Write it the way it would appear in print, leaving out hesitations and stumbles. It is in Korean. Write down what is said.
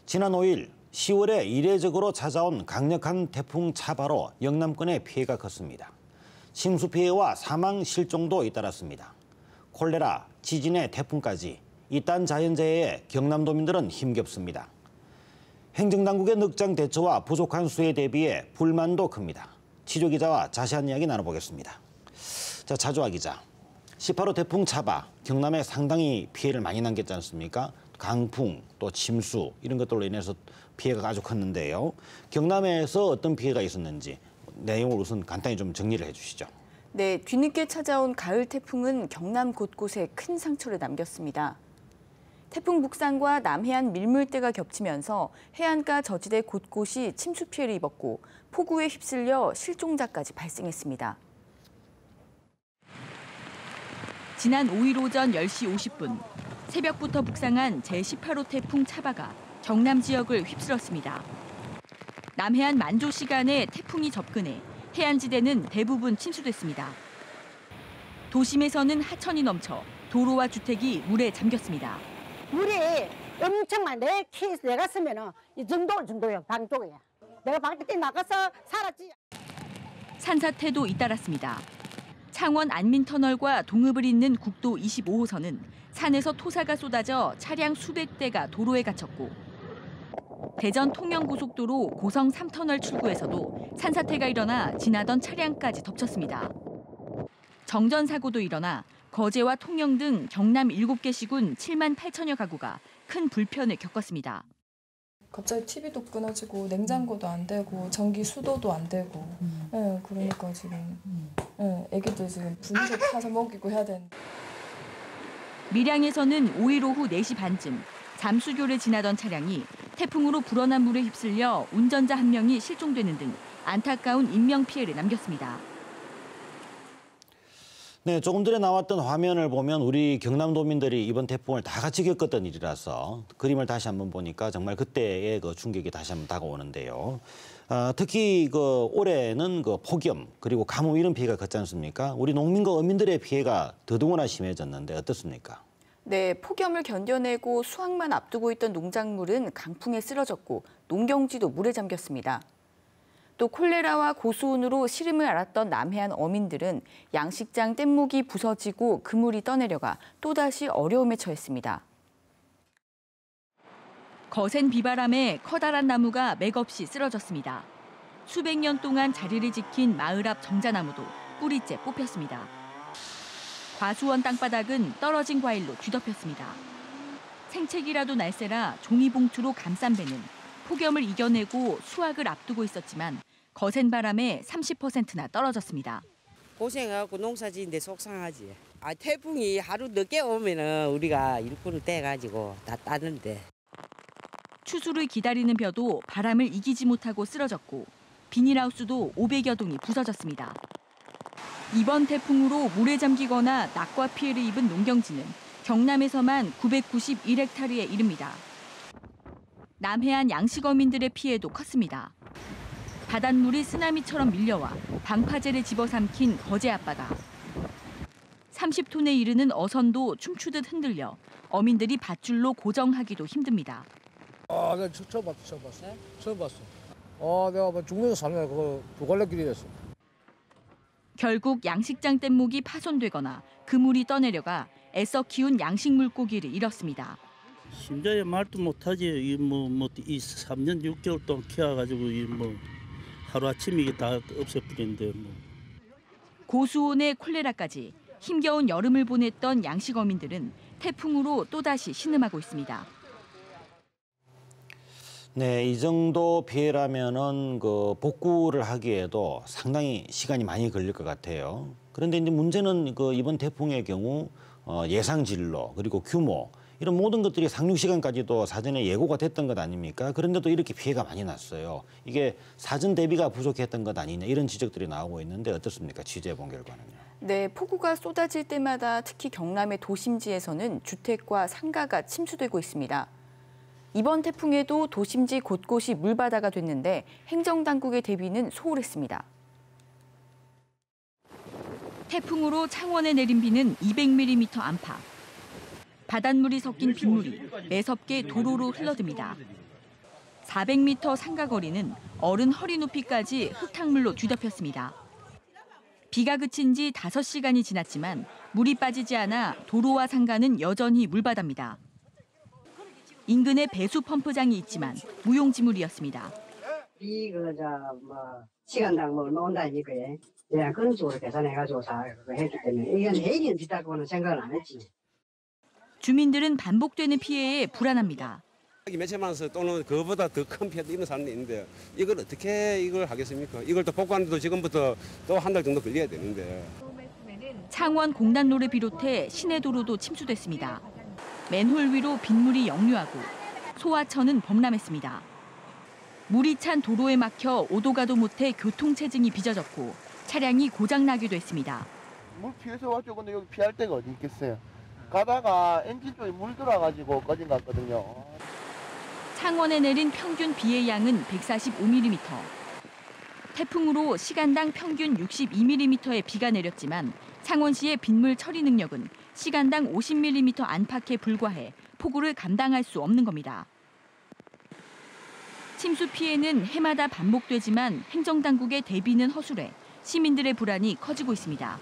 지난 5일 10월에 이례적으로 찾아온 강력한 태풍 차바로 영남권의 피해가 컸습니다. 침수 피해와 사망 실종도 잇따랐습니다. 콜레라, 지진의 태풍까지 이딴 자연재해에 경남도민들은 힘겹습니다. 행정당국의 늑장 대처와 부족한 수에 대비해 불만도 큽니다. 치조 기자와 자세한 이야기 나눠보겠습니다. 자, 자조아 기자. 18호 태풍 차바, 경남에 상당히 피해를 많이 남겼지 않습니까? 강풍, 또 침수 이런 것들로 인해서 피해가 아주 컸는데요. 경남에서 어떤 피해가 있었는지 내용을 우선 간단히 좀 정리를 해주시죠. 네, 뒤늦게 찾아온 가을 태풍은 경남 곳곳에 큰 상처를 남겼습니다. 태풍 북상과 남해안 밀물대가 겹치면서 해안가 저지대 곳곳이 침수 피해를 입었고 폭우에 휩쓸려 실종자까지 발생했습니다. 지난 5일 오전 10시 50분, 새벽부터 북상한 제18호 태풍 차바가 경남 지역을 휩쓸었습니다. 남해안 만조 시간에 태풍이 접근해 해안지대는 대부분 침수됐습니다. 도심에서는 하천이 넘쳐 도로와 주택이 물에 잠겼습니다. 물이 엄청 많아. 내가 쓰면은 이 정도예요. 방 쪽에. 내가 밖에 나가서 살았지. 산사태도 잇따랐습니다. 창원 안민터널과 동읍을 잇는 국도 25호선은 산에서 토사가 쏟아져 차량 수백 대가 도로에 갇혔고 대전 통영고속도로 고성 3터널 출구에서도 산사태가 일어나 지나던 차량까지 덮쳤습니다. 정전사고도 일어나 거제와 통영 등 경남 7개 시군 7만 8천여 가구가 큰 불편을 겪었습니다. 갑자기 TV도 끊어지고 냉장고도 안 되고 전기 수도도 안 되고 네, 그러니까 지금 애기들 지금 분유도 타서 먹이고 해야 되는데. 밀양에서는 5일 오후 4시 반쯤 잠수교를 지나던 차량이 태풍으로 불어난 물에 휩쓸려 운전자 한 명이 실종되는 등 안타까운 인명피해를 남겼습니다. 네, 조금 전에 나왔던 화면을 보면 우리 경남도민들이 이번 태풍을 다 같이 겪었던 일이라서 그림을 다시 한번 보니까 정말 그때의 그 충격이 다시 한번 다가오는데요. 특히 올해는 폭염 그리고 가뭄 이런 피해가 컸지 않습니까? 우리 농민과 어민들의 피해가 더더구나 심해졌는데 어떻습니까? 네, 폭염을 견뎌내고 수확만 앞두고 있던 농작물은 강풍에 쓰러졌고 농경지도 물에 잠겼습니다. 또 콜레라와 고수온으로 시름을 앓았던 남해안 어민들은 양식장 뗏목이 부서지고 그물이 떠내려가 또다시 어려움에 처했습니다. 거센 비바람에 커다란 나무가 맥없이 쓰러졌습니다. 수백 년 동안 자리를 지킨 마을 앞 정자나무도 뿌리째 뽑혔습니다. 과수원 땅바닥은 떨어진 과일로 뒤덮였습니다. 생채기라도 날새라 종이봉투로 감싼 배는 폭염을 이겨내고 수확을 앞두고 있었지만 거센 바람에 30%나 떨어졌습니다. 고생하고 농사지는데 속상하지. 태풍이 하루 늦게 오면은 우리가 일꾼을 떼가지고 다 따는데. 추수를 기다리는 벼도 바람을 이기지 못하고 쓰러졌고 비닐하우스도 500여 동이 부서졌습니다. 이번 태풍으로 물에 잠기거나 낙과 피해를 입은 농경지는 경남에서만 991헥타르에 이릅니다. 남해안 양식어민들의 피해도 컸습니다. 바닷물이 쓰나미처럼 밀려와 방파제를 집어삼킨 거제 앞바다. 30톤에 이르는 어선도 춤추듯 흔들려 어민들이 밧줄로 고정하기도 힘듭니다. 내가 처음 봤어. 내가 중국에서 살면 그거 두 갈래 길이 됐어. 결국 양식장 뗏목이 파손되거나 그물이 떠내려가 애써 키운 양식 물고기를 잃었습니다. 심장에 말도 못하지. 이 3년 6개월 동안 키워가지고 하루 아침에 이게 다 없애버리는데 고수온에 콜레라까지 힘겨운 여름을 보냈던 양식어민들은 태풍으로 또다시 신음하고 있습니다. 네, 이 정도 피해라면은 복구를 하기에도 상당히 시간이 많이 걸릴 것 같아요. 그런데 이제 문제는 이번 태풍의 경우 예상 진로 그리고 규모 이런 모든 것들이 상륙 시간까지도 사전에 예고가 됐던 것 아닙니까? 그런데도 이렇게 피해가 많이 났어요. 이게 사전 대비가 부족했던 것 아니냐 이런 지적들이 나오고 있는데 어떻습니까? 취재해 본 결과는요. 네, 폭우가 쏟아질 때마다 특히 경남의 도심지에서는 주택과 상가가 침수되고 있습니다. 이번 태풍에도 도심지 곳곳이 물바다가 됐는데 행정당국의 대비는 소홀했습니다. 태풍으로 창원에 내린 비는 200mm 안팎. 바닷물이 섞인 빗물이 매섭게 도로로 흘러듭니다. 400m 상가거리는 어른 허리 높이까지 흙탕물로 뒤덮였습니다. 비가 그친 지 5시간이 지났지만 물이 빠지지 않아 도로와 상가는 여전히 물바다입니다. 인근에 배수 펌프장이 있지만 무용지물이었습니다. 시간당 뭐 논다 이거에 그냥 그런 식으로 계산해가지고 다 했기 때문에 이건 해결 비다고는 생각을 안 했지. 주민들은 반복되는 피해에 불안합니다. 몇천만 원 또는 그보다 더 큰 피해도 입는 사람도 있는데 이걸 어떻게 이걸 하겠습니까? 이걸 또 복구하는데도 지금부터 또 한 달 정도 걸려야 되는데. 창원 공단로를 비롯해 시내 도로도 침수됐습니다. 맨홀 위로 빗물이 역류하고 소하천은 범람했습니다. 물이 찬 도로에 막혀 오도 가도 못해 교통체증이 빚어졌고 차량이 고장나기도 했습니다. 물 피해서 왔죠. 근데 여기 피할 데가 어디 있겠어요. 가다가 엔진 쪽에 물 들어가지고 꺼진 것 같거든요. 창원에 내린 평균 비의 양은 145mm. 태풍으로 시간당 평균 62mm의 비가 내렸지만 창원시의 빗물 처리 능력은 시간당 50mm 안팎에 불과해 폭우를 감당할 수 없는 겁니다. 침수 피해는 해마다 반복되지만 행정당국의 대비는 허술해 시민들의 불안이 커지고 있습니다.